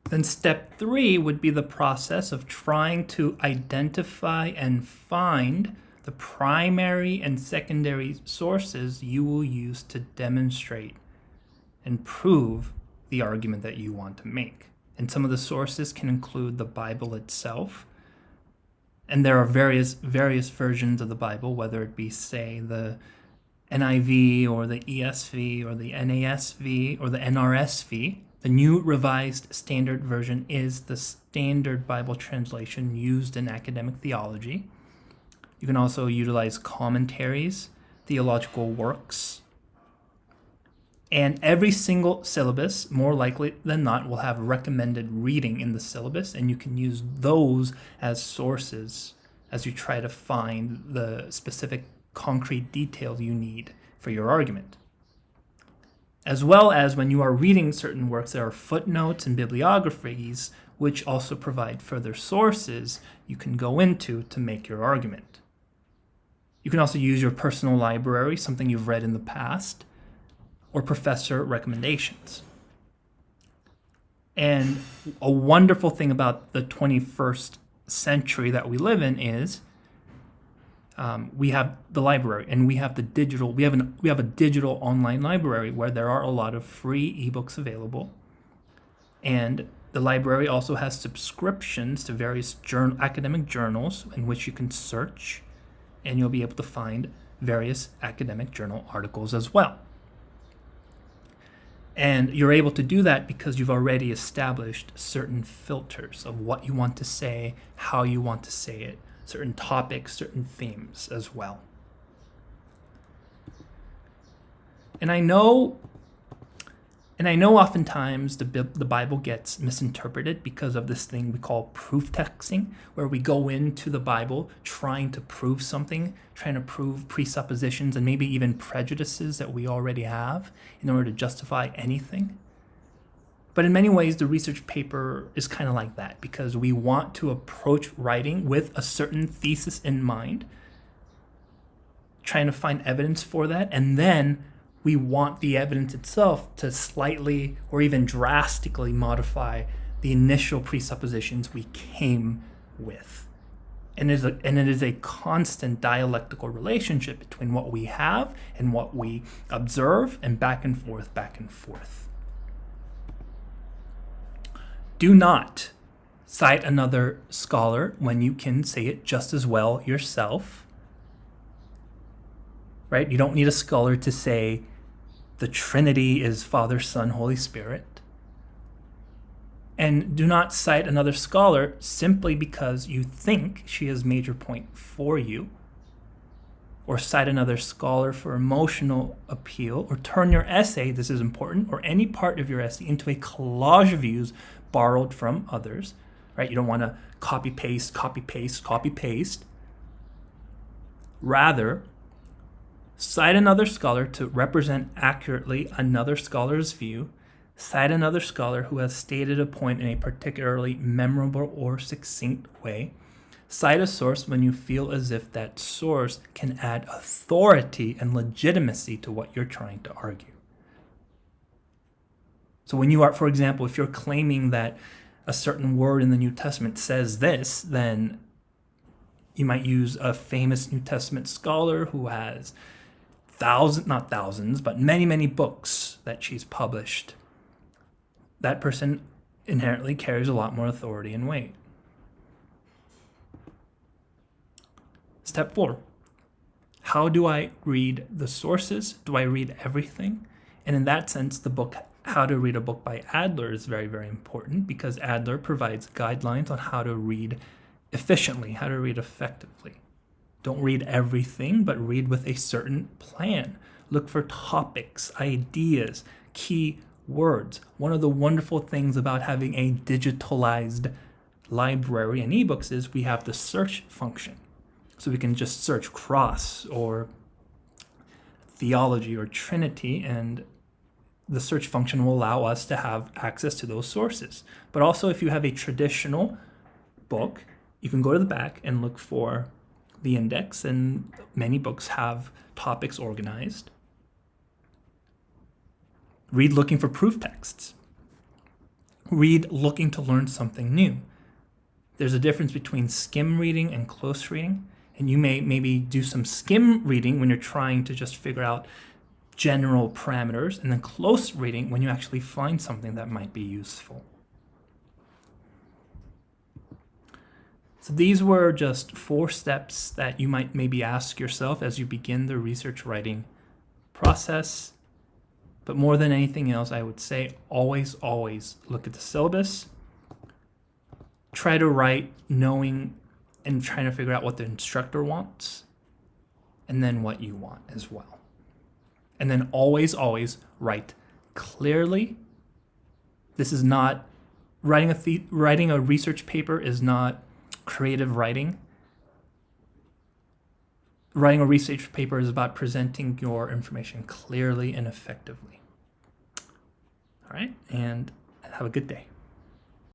Then step 3 would be the process of trying to identify and find the primary and secondary sources you will use to demonstrate and prove the argument that you want to make. And some of the sources can include the Bible itself. And there are various versions of the Bible, whether it be, say, the NIV or the ESV or the NASV or the NRSV. The New Revised Standard Version is the standard Bible translation used in academic theology. You can also utilize commentaries, theological works, and every single syllabus, more likely than not, will have recommended reading in the syllabus, and you can use those as sources as you try to find the specific concrete detail you need for your argument. As well as when you are reading certain works, there are footnotes and bibliographies, which also provide further sources you can go into to make your argument. You can also use your personal library, something you've read in the past, or professor recommendations. And a wonderful thing about the 21st century that we live in is we have the library, and we have the digital. We have a digital online library where there are a lot of free ebooks available, and the library also has subscriptions to various academic journals in which you can search, and you'll be able to find various academic journal articles as well. And you're able to do that because you've already established certain filters of what you want to say, how you want to say it, certain topics, certain themes as well. And I know oftentimes the Bible gets misinterpreted because of this thing we call proof texting, where we go into the Bible trying to prove something, trying to prove presuppositions and maybe even prejudices that we already have in order to justify anything. But in many ways, the research paper is kind of like that, because we want to approach writing with a certain thesis in mind, trying to find evidence for that, and then we want the evidence itself to slightly or even drastically modify the initial presuppositions we came with. And it is a constant dialectical relationship between what we have and what we observe, and back and forth, back and forth. Do not cite another scholar when you can say it just as well yourself. Right? You don't need a scholar to say the Trinity is Father, Son, Holy Spirit. And do not cite another scholar simply because you think she has made your point for you, or cite another scholar for emotional appeal, or turn your essay, this is important, or any part of your essay into a collage of views borrowed from others. Right? You don't want to copy, paste. Rather, cite another scholar to represent accurately another scholar's view. Cite another scholar who has stated a point in a particularly memorable or succinct way. Cite a source when you feel as if that source can add authority and legitimacy to what you're trying to argue. So when you are, for example, if you're claiming that a certain word in the New Testament says this, then you might use a famous New Testament scholar who has not thousands, but many, many books that she's published. That person inherently carries a lot more authority and weight. Step 4. How do I read the sources? Do I read everything? And in that sense, the book How to Read a Book by Adler is very, very important, because Adler provides guidelines on how to read efficiently, how to read effectively. Don't read everything, but read with a certain plan. Look for topics, ideas, key words. One of the wonderful things about having a digitalized library and ebooks is we have the search function. So we can just search cross or theology or Trinity, and the search function will allow us to have access to those sources. But also, if you have a traditional book, you can go to the back and look for the index, and many books have topics organized. Read looking for proof texts. Read looking to learn something new. There's a difference between skim reading and close reading, and you may maybe do some skim reading when you're trying to just figure out general parameters, and then close reading when you actually find something that might be useful. So these were just 4 steps that you might maybe ask yourself as you begin the research writing process. But more than anything else, I would say always look at the syllabus. Try to write knowing and trying to figure out what the instructor wants, and then what you want as well. And then always write clearly. This is not writing a research paper is not creative writing. Writing a research paper is about presenting your information clearly and effectively. All right, and have a good day.